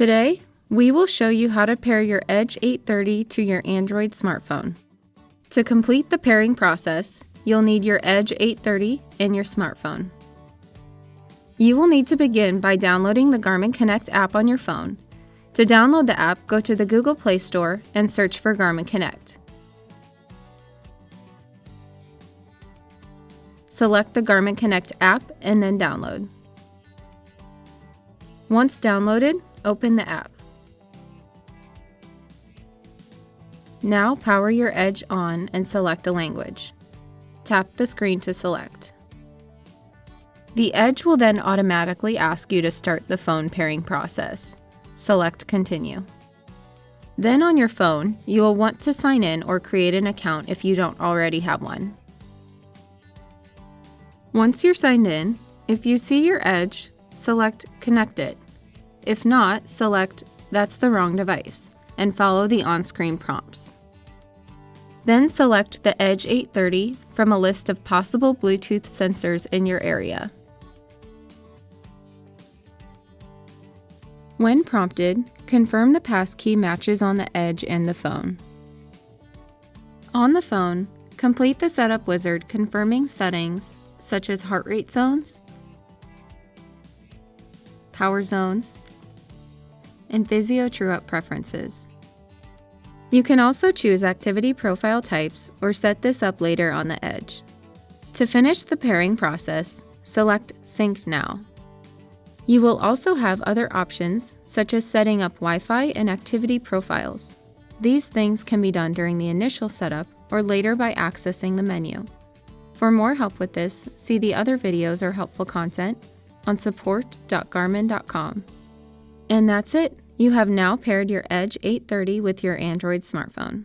Today, we will show you how to pair your Edge830 to your Android smartphone. To complete the pairing process, you'll need your Edge830 and your smartphone. You will need to begin by downloading the Garmin Connect app on your phone. To download the app, go to the Google Play Store and search for Garmin Connect. Select the Garmin Connect app and then download. Once downloaded, open the app. Now power your Edge on and select a language. Tap the screen to select. The Edge will then automatically ask you to start the phone pairing process. Select Continue. Then on your phone, you will want to sign in or create an account if you don't already have one. Once you're signed in, if you see your Edge, select Connect It. If not, select That's the wrong device and follow the on-screen prompts. Then select the Edge830 from a list of possible Bluetooth sensors in your area. When prompted, confirm the passkey matches on the Edge and the phone. On the phone, complete the setup wizard confirming settings such as heart rate zones, power zones, and Physio True-Up preferences. You can also choose activity profile types or set this up later on the Edge. To finish the pairing process, select Sync Now. You will also have other options such as setting up Wi-Fi and activity profiles. These things can be done during the initial setup or later by accessing the menu. For more help with this, see the other videos or helpful content on support.garmin.com. And that's it! You have now paired your Edge830 with your Android smartphone.